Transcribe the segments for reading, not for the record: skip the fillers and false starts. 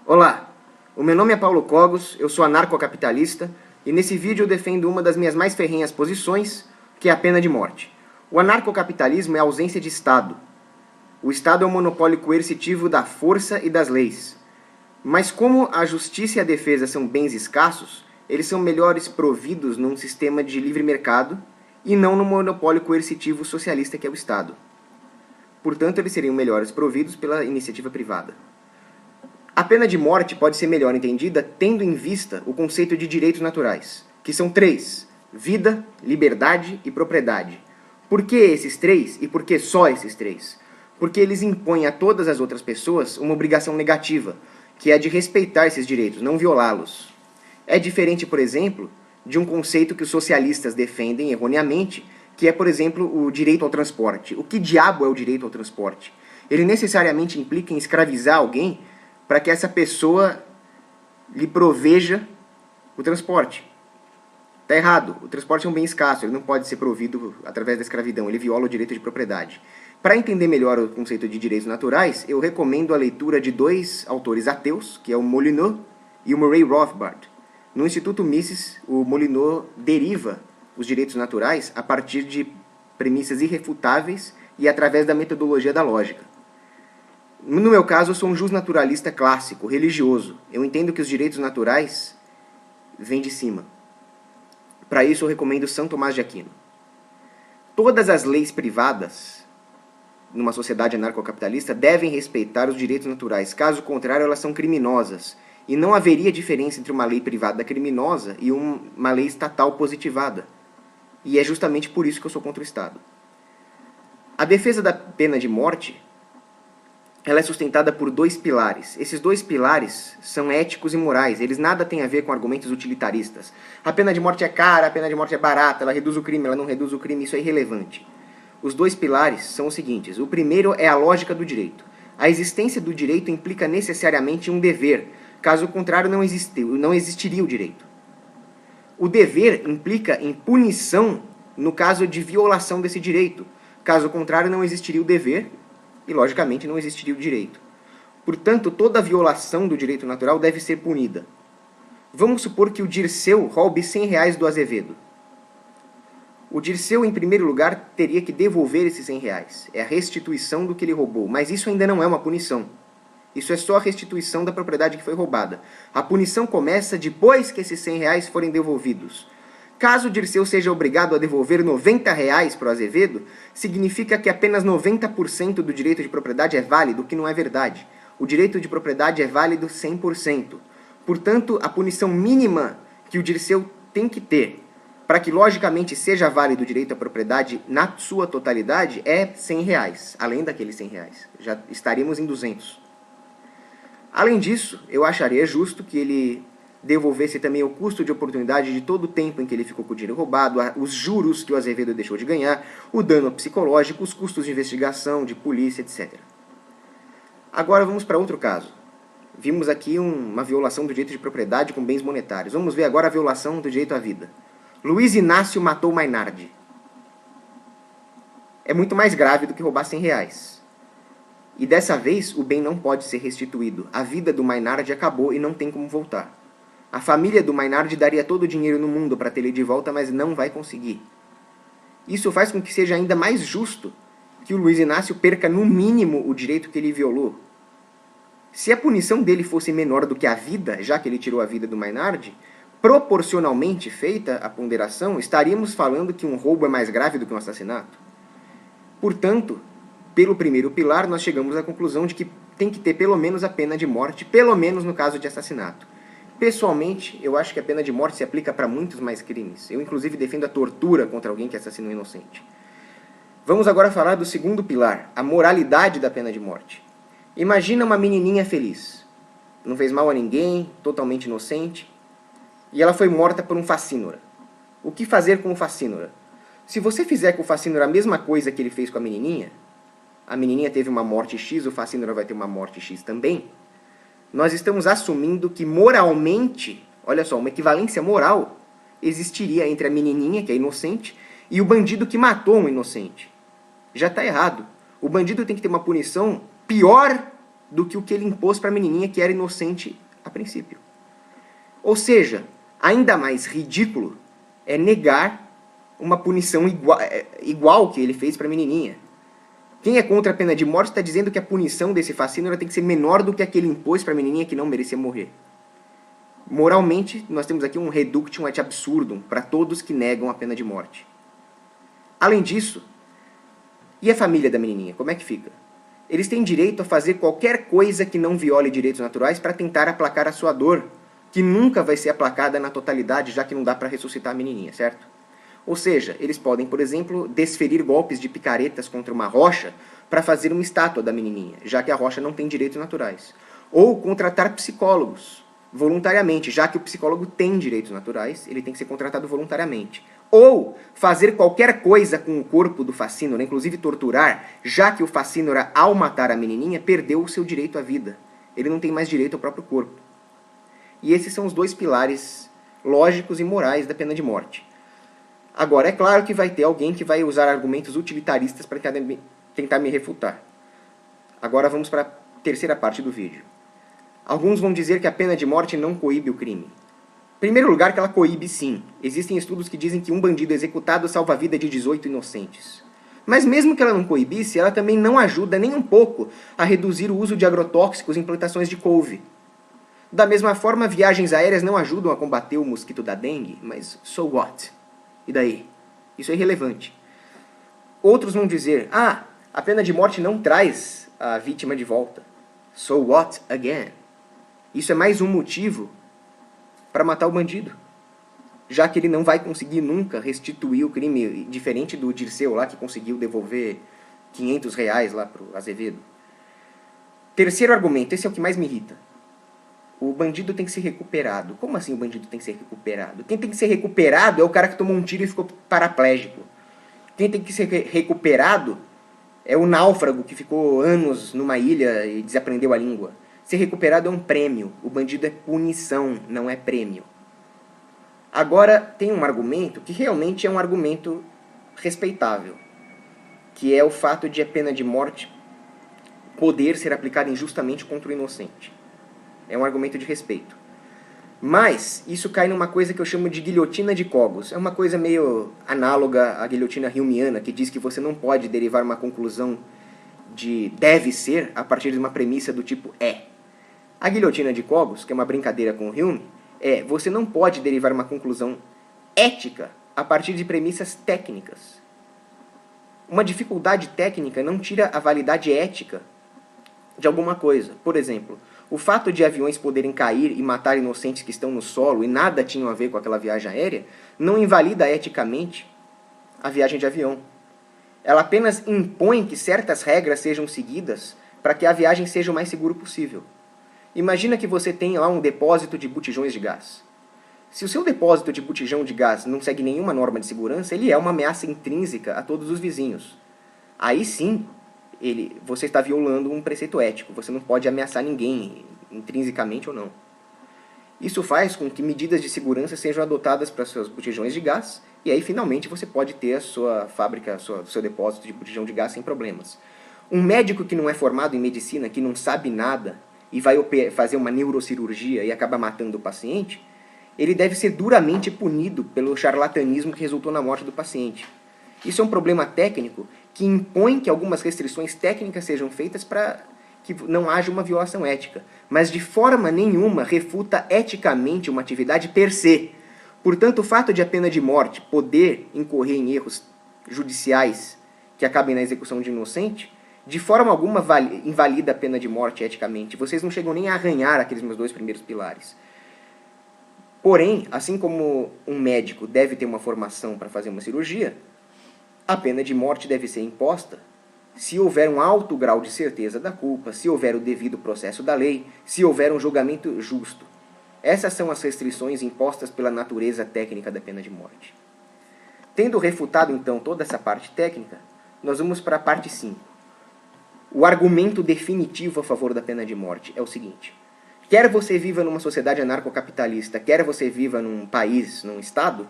Olá, o meu nome é Paulo Cogos, eu sou anarcocapitalista e nesse vídeo eu defendo uma das minhas mais ferrenhas posições, que é a pena de morte. O anarcocapitalismo é a ausência de Estado. O Estado é o monopólio coercitivo da força e das leis. Mas como a justiça e a defesa são bens escassos, eles são melhores providos num sistema de livre mercado e não no monopólio coercitivo socialista que é o Estado. Portanto, eles seriam melhores providos pela iniciativa privada. A pena de morte pode ser melhor entendida tendo em vista o conceito de direitos naturais, que são três: vida, liberdade e propriedade. Por que esses três e por que só esses três? Porque eles impõem a todas as outras pessoas uma obrigação negativa, que é a de respeitar esses direitos, não violá-los. É diferente, por exemplo, de um conceito que os socialistas defendem erroneamente, que é, por exemplo, o direito ao transporte. O que diabo é o direito ao transporte? Ele necessariamente implica em escravizar alguém para que essa pessoa lhe proveja o transporte. Está errado. O transporte é um bem escasso, ele não pode ser provido através da escravidão, ele viola o direito de propriedade. Para entender melhor o conceito de direitos naturais, eu recomendo a leitura de dois autores ateus, que é o Molyneux e o Murray Rothbard. No Instituto Mises, o Molyneux deriva os direitos naturais a partir de premissas irrefutáveis e através da metodologia da lógica. No meu caso, eu sou um justnaturalista clássico, religioso. Eu entendo que os direitos naturais vêm de cima. Para isso, eu recomendo São Tomás de Aquino. Todas as leis privadas, numa sociedade anarcocapitalista, devem respeitar os direitos naturais. Caso contrário, elas são criminosas. E não haveria diferença entre uma lei privada criminosa e uma lei estatal positivada. E é justamente por isso que eu sou contra o Estado. A defesa da pena de morte, ela é sustentada por dois pilares. Esses dois pilares são éticos e morais. Eles nada têm a ver com argumentos utilitaristas. A pena de morte é cara, a pena de morte é barata, ela reduz o crime, ela não reduz o crime, isso é irrelevante. Os dois pilares são os seguintes. O primeiro é a lógica do direito. A existência do direito implica necessariamente um dever. Caso contrário, não existiria o direito. O dever implica em punição no caso de violação desse direito. Caso contrário, não existiria o dever e, logicamente, não existiria o direito. Portanto, toda violação do direito natural deve ser punida. Vamos supor que o Dirceu roube R$100 do Azevedo. O Dirceu, em primeiro lugar, teria que devolver esses R$100. É a restituição do que ele roubou. Mas isso ainda não é uma punição. Isso é só a restituição da propriedade que foi roubada. A punição começa depois que esses R$100 forem devolvidos. Caso o Dirceu seja obrigado a devolver R$90 para o Azevedo, significa que apenas 90% do direito de propriedade é válido, o que não é verdade. O direito de propriedade é válido 100%. Portanto, a punição mínima que o Dirceu tem que ter para que logicamente seja válido o direito à propriedade na sua totalidade é R$100, além daqueles R$100. Já estaríamos em 200. Além disso, eu acharia justo que ele devolvesse também o custo de oportunidade de todo o tempo em que ele ficou com o dinheiro roubado, os juros que o Azevedo deixou de ganhar, o dano psicológico, os custos de investigação, de polícia, etc. Agora vamos para outro caso. Vimos aqui uma violação do direito de propriedade com bens monetários. Vamos ver agora a violação do direito à vida. Luiz Inácio matou Maynard. É muito mais grave do que roubar R$100. E dessa vez o bem não pode ser restituído. A vida do Maynard acabou e não tem como voltar. A família do Maynard daria todo o dinheiro no mundo para ter ele de volta, mas não vai conseguir. Isso faz com que seja ainda mais justo que o Luiz Inácio perca no mínimo o direito que ele violou. Se a punição dele fosse menor do que a vida, já que ele tirou a vida do Maynard, proporcionalmente feita a ponderação, estaríamos falando que um roubo é mais grave do que um assassinato. Portanto, pelo primeiro pilar, nós chegamos à conclusão de que tem que ter pelo menos a pena de morte, pelo menos no caso de assassinato. Pessoalmente, eu acho que a pena de morte se aplica para muitos mais crimes. Eu, inclusive, defendo a tortura contra alguém que assassinou um inocente. Vamos agora falar do segundo pilar, a moralidade da pena de morte. Imagina uma menininha feliz. Não fez mal a ninguém, totalmente inocente. E ela foi morta por um facínora. O que fazer com o facínora? Se você fizer com o facínora a mesma coisa que ele fez com a menininha teve uma morte X, o facínora vai ter uma morte X também, nós estamos assumindo que moralmente, olha só, uma equivalência moral existiria entre a menininha, que é inocente, e o bandido que matou um inocente. Já está errado. O bandido tem que ter uma punição pior do que o que ele impôs para a menininha que era inocente a princípio. Ou seja, ainda mais ridículo é negar uma punição igual que ele fez para a menininha. Quem é contra a pena de morte está dizendo que a punição desse fascínio tem que ser menor do que a que ele impôs para a menininha que não merecia morrer. Moralmente, nós temos aqui um reductio ad absurdum para todos que negam a pena de morte. Além disso, e a família da menininha, como é que fica? Eles têm direito a fazer qualquer coisa que não viole direitos naturais para tentar aplacar a sua dor, que nunca vai ser aplacada na totalidade, já que não dá para ressuscitar a menininha, certo? Ou seja, eles podem, por exemplo, desferir golpes de picaretas contra uma rocha para fazer uma estátua da menininha, já que a rocha não tem direitos naturais. Ou contratar psicólogos, voluntariamente, já que o psicólogo tem direitos naturais, ele tem que ser contratado voluntariamente. Ou fazer qualquer coisa com o corpo do Facínora, inclusive torturar, já que o Facínora, ao matar a menininha, perdeu o seu direito à vida. Ele não tem mais direito ao próprio corpo. E esses são os dois pilares lógicos e morais da pena de morte. Agora, é claro que vai ter alguém que vai usar argumentos utilitaristas para tentar me refutar. Agora vamos para a terceira parte do vídeo. Alguns vão dizer que a pena de morte não coíbe o crime. Em primeiro lugar, que ela coíbe sim. Existem estudos que dizem que um bandido executado salva a vida de 18 inocentes. Mas mesmo que ela não coibisse, ela também não ajuda nem um pouco a reduzir o uso de agrotóxicos em plantações de couve. Da mesma forma, viagens aéreas não ajudam a combater o mosquito da dengue, mas so what? E daí? Isso é irrelevante. Outros vão dizer, a pena de morte não traz a vítima de volta. So what again? Isso é mais um motivo para matar o bandido, já que ele não vai conseguir nunca restituir o crime, diferente do Dirceu lá, que conseguiu devolver R$500 lá para o Azevedo. Terceiro argumento, esse é o que mais me irrita. O bandido tem que ser recuperado. Como assim o bandido tem que ser recuperado? Quem tem que ser recuperado é o cara que tomou um tiro e ficou paraplégico. Quem tem que ser recuperado é o náufrago que ficou anos numa ilha e desaprendeu a língua. Ser recuperado é um prêmio. O bandido é punição, não é prêmio. Agora, tem um argumento que realmente é um argumento respeitável, que é o fato de a pena de morte poder ser aplicada injustamente contra o inocente. É um argumento de respeito. Mas isso cai numa coisa que eu chamo de guilhotina de Cogos. É uma coisa meio análoga à guilhotina humeana, que diz que você não pode derivar uma conclusão de deve ser a partir de uma premissa do tipo é. A guilhotina de Cogos, que é uma brincadeira com o Hume, você não pode derivar uma conclusão ética a partir de premissas técnicas. Uma dificuldade técnica não tira a validade ética de alguma coisa. Por exemplo, o fato de aviões poderem cair e matar inocentes que estão no solo e nada tinham a ver com aquela viagem aérea, não invalida eticamente a viagem de avião. Ela apenas impõe que certas regras sejam seguidas para que a viagem seja o mais seguro possível. Imagina que você tem lá um depósito de botijões de gás. Se o seu depósito de botijão de gás não segue nenhuma norma de segurança, ele é uma ameaça intrínseca a todos os vizinhos. Aí sim, você está violando um preceito ético. Você não pode ameaçar ninguém, intrinsecamente ou não. Isso faz com que medidas de segurança sejam adotadas para seus botijões de gás, e aí finalmente você pode ter a sua fábrica, o seu depósito de botijão de gás sem problemas. Um médico que não é formado em medicina, que não sabe nada, e vai fazer uma neurocirurgia e acaba matando o paciente, ele deve ser duramente punido pelo charlatanismo que resultou na morte do paciente. Isso é um problema técnico que impõe que algumas restrições técnicas sejam feitas para que não haja uma violação ética, mas de forma nenhuma refuta eticamente uma atividade per se. Portanto, o fato de a pena de morte poder incorrer em erros judiciais que acabem na execução de inocente, de forma alguma invalida a pena de morte eticamente. Vocês não chegam nem a arranhar aqueles meus dois primeiros pilares. Porém, assim como um médico deve ter uma formação para fazer uma cirurgia, a pena de morte deve ser imposta se houver um alto grau de certeza da culpa, se houver o devido processo da lei, se houver um julgamento justo. Essas são as restrições impostas pela natureza técnica da pena de morte. Tendo refutado, então, toda essa parte técnica, nós vamos para a parte 5. O argumento definitivo a favor da pena de morte é o seguinte: quer você viva numa sociedade anarcocapitalista, quer você viva num país, num estado,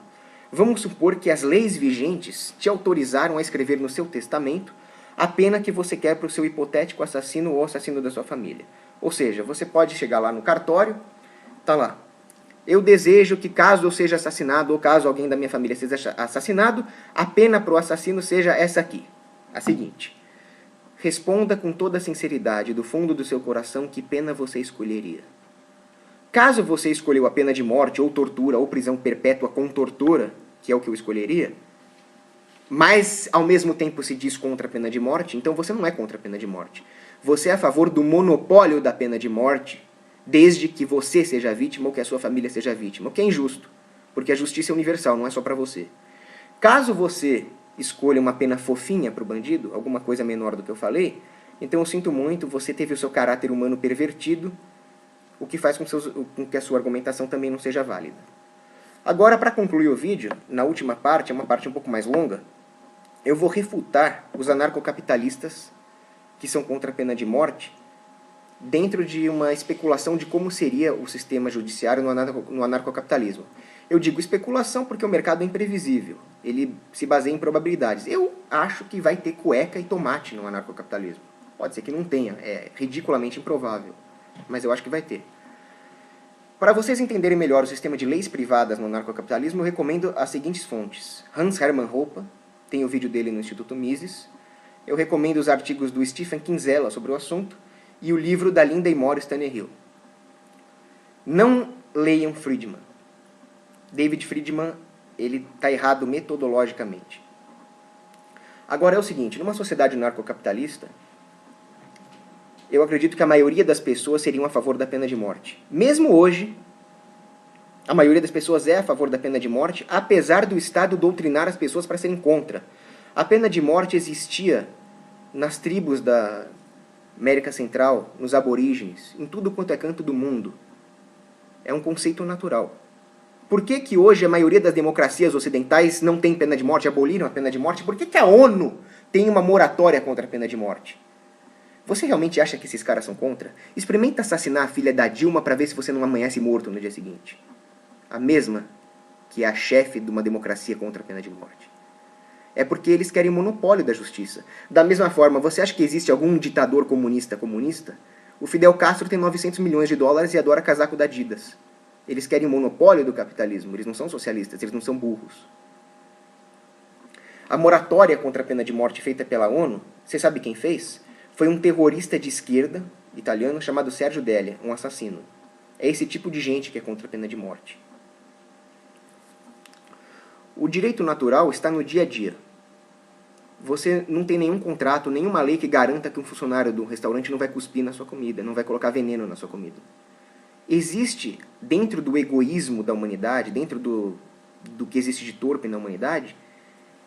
vamos supor que as leis vigentes te autorizaram a escrever no seu testamento a pena que você quer para o seu hipotético assassino ou assassino da sua família. Ou seja, você pode chegar lá no cartório, tá lá: eu desejo que, caso eu seja assassinado ou caso alguém da minha família seja assassinado, a pena para o assassino seja essa aqui, a seguinte: responda com toda a sinceridade, do fundo do seu coração, que pena você escolheria. Caso você escolheu a pena de morte, ou tortura, ou prisão perpétua com tortura, que é o que eu escolheria, mas ao mesmo tempo se diz contra a pena de morte, então você não é contra a pena de morte. Você é a favor do monopólio da pena de morte, desde que você seja vítima ou que a sua família seja vítima, o que é injusto, porque a justiça é universal, não é só para você. Caso você escolha uma pena fofinha para o bandido, alguma coisa menor do que eu falei, então eu sinto muito, você teve o seu caráter humano pervertido, o que faz com que a sua argumentação também não seja válida. Agora, para concluir o vídeo, na última parte, é uma parte um pouco mais longa, eu vou refutar os anarcocapitalistas que são contra a pena de morte, dentro de uma especulação de como seria o sistema judiciário no anarcocapitalismo. Eu digo especulação porque o mercado é imprevisível. Ele se baseia em probabilidades. Eu acho que vai ter cueca e tomate no anarcocapitalismo. Pode ser que não tenha, é ridiculamente improvável, mas eu acho que vai ter. Para vocês entenderem melhor o sistema de leis privadas no anarcocapitalismo, eu recomendo as seguintes fontes: Hans Hermann Hoppe, tem o vídeo dele no Instituto Mises. Eu recomendo os artigos do Stephen Kinsella sobre o assunto e o livro da Linda e Morris Tannehill. Não leiam Friedman. David Friedman, ele está errado metodologicamente. Agora é o seguinte, numa sociedade narcocapitalista, eu acredito que a maioria das pessoas seriam a favor da pena de morte. Mesmo hoje, a maioria das pessoas é a favor da pena de morte, apesar do Estado doutrinar as pessoas para serem contra. A pena de morte existia nas tribos da América Central, nos aborígenes, em tudo quanto é canto do mundo. É um conceito natural. Por que hoje a maioria das democracias ocidentais não tem pena de morte, aboliram a pena de morte? Por que a ONU tem uma moratória contra a pena de morte? Você realmente acha que esses caras são contra? Experimenta assassinar a filha da Dilma para ver se você não amanhece morto no dia seguinte. A mesma que é a chefe de uma democracia contra a pena de morte. É porque eles querem monopólio da justiça. Da mesma forma, você acha que existe algum ditador comunista? O Fidel Castro tem 900 milhões de dólares e adora casaco da Adidas. Eles querem o monopólio do capitalismo. Eles não são socialistas, eles não são burros. A moratória contra a pena de morte feita pela ONU, você sabe quem fez? Foi um terrorista de esquerda italiano chamado Sergio Delia, um assassino. É esse tipo de gente que é contra a pena de morte. O direito natural está no dia a dia. Você não tem nenhum contrato, nenhuma lei que garanta que um funcionário do restaurante não vai cuspir na sua comida, não vai colocar veneno na sua comida. Existe, dentro do egoísmo da humanidade, dentro do que existe de torpe na humanidade,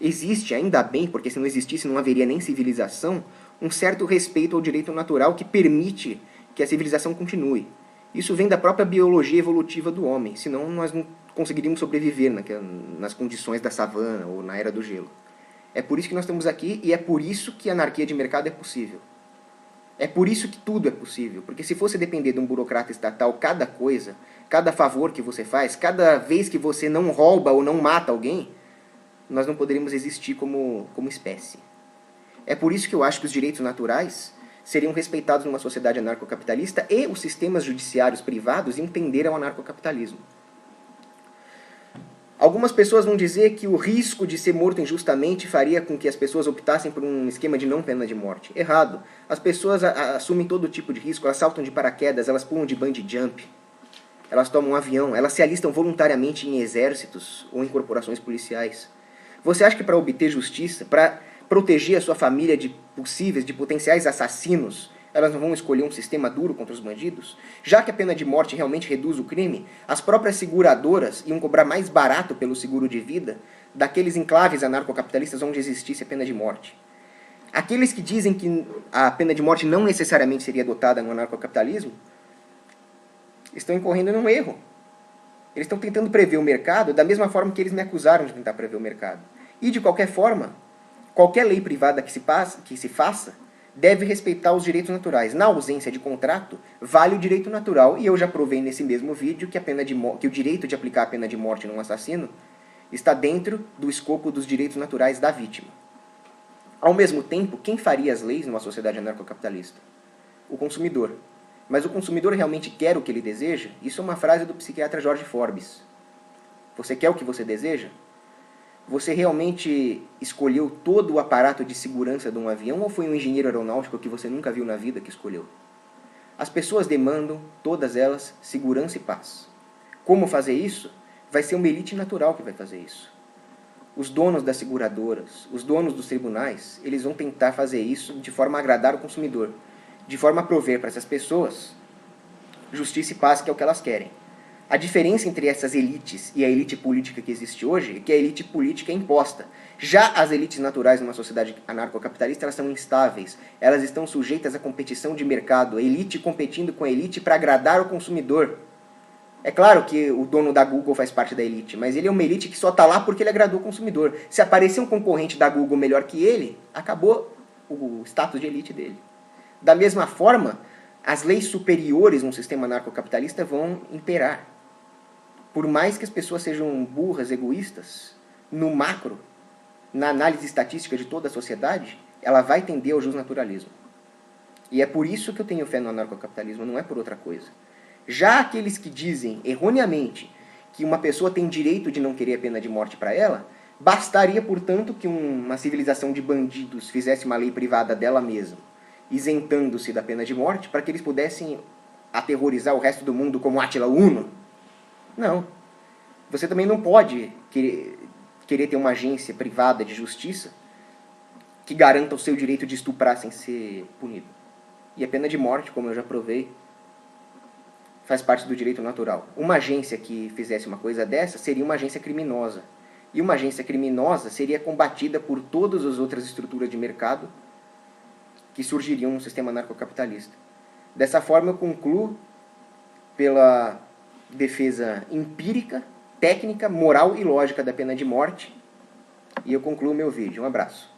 existe, ainda bem, porque se não existisse não haveria nem civilização, um certo respeito ao direito natural que permite que a civilização continue. Isso vem da própria biologia evolutiva do homem, senão nós não conseguiríamos sobreviver nas condições da savana ou na era do gelo. É por isso que nós estamos aqui e é por isso que a anarquia de mercado é possível. É por isso que tudo é possível, porque se fosse depender de um burocrata estatal, cada coisa, cada favor que você faz, cada vez que você não rouba ou não mata alguém, nós não poderíamos existir como espécie. É por isso que eu acho que os direitos naturais seriam respeitados numa sociedade anarcocapitalista e os sistemas judiciários privados entenderam o anarcocapitalismo. Algumas pessoas vão dizer que o risco de ser morto injustamente faria com que as pessoas optassem por um esquema de não pena de morte. Errado. As pessoas assumem todo tipo de risco, elas saltam de paraquedas, elas pulam de bungee jump, elas tomam um avião, elas se alistam voluntariamente em exércitos ou em corporações policiais. Você acha que para obter justiça, para proteger a sua família de potenciais assassinos, elas não vão escolher um sistema duro contra os bandidos? Já que a pena de morte realmente reduz o crime, as próprias seguradoras iam cobrar mais barato pelo seguro de vida daqueles enclaves anarcocapitalistas onde existisse a pena de morte. Aqueles que dizem que a pena de morte não necessariamente seria adotada no anarcocapitalismo estão incorrendo num erro. Eles estão tentando prever o mercado da mesma forma que eles me acusaram de tentar prever o mercado. E, de qualquer forma, qualquer lei privada que se faça deve respeitar os direitos naturais. Na ausência de contrato, vale o direito natural. E eu já provei nesse mesmo vídeo que o direito de aplicar a pena de morte num assassino está dentro do escopo dos direitos naturais da vítima. Ao mesmo tempo, quem faria as leis numa sociedade anarcocapitalista? O consumidor. Mas o consumidor realmente quer o que ele deseja? Isso é uma frase do psiquiatra George Forbes. Você quer o que você deseja? Você realmente escolheu todo o aparato de segurança de um avião ou foi um engenheiro aeronáutico que você nunca viu na vida que escolheu? As pessoas demandam, todas elas, segurança e paz. Como fazer isso? Vai ser uma elite natural que vai fazer isso. Os donos das seguradoras, os donos dos tribunais, eles vão tentar fazer isso de forma a agradar o consumidor, de forma a prover para essas pessoas justiça e paz, que é o que elas querem. A diferença entre essas elites e a elite política que existe hoje é que a elite política é imposta. Já as elites naturais numa sociedade anarcocapitalista, elas são instáveis. Elas estão sujeitas à competição de mercado, a elite competindo com a elite para agradar o consumidor. É claro que o dono da Google faz parte da elite, mas ele é uma elite que só está lá porque ele agradou o consumidor. Se aparecer um concorrente da Google melhor que ele, acabou o status de elite dele. Da mesma forma, as leis superiores num sistema anarcocapitalista vão imperar. Por mais que as pessoas sejam burras, egoístas, no macro, na análise estatística de toda a sociedade, ela vai tender ao justnaturalismo. E é por isso que eu tenho fé no anarcocapitalismo, não é por outra coisa. Já aqueles que dizem, erroneamente, que uma pessoa tem direito de não querer a pena de morte para ela, bastaria, portanto, que uma civilização de bandidos fizesse uma lei privada dela mesma, isentando-se da pena de morte, para que eles pudessem aterrorizar o resto do mundo como Átila Uno. Não. Você também não pode querer ter uma agência privada de justiça que garanta o seu direito de estuprar sem ser punido. E a pena de morte, como eu já provei, faz parte do direito natural. Uma agência que fizesse uma coisa dessa seria uma agência criminosa. E uma agência criminosa seria combatida por todas as outras estruturas de mercado que surgiriam no sistema anarcocapitalista. Dessa forma, eu concluo pela defesa empírica, técnica, moral e lógica da pena de morte. E eu concluo meu vídeo. Um abraço.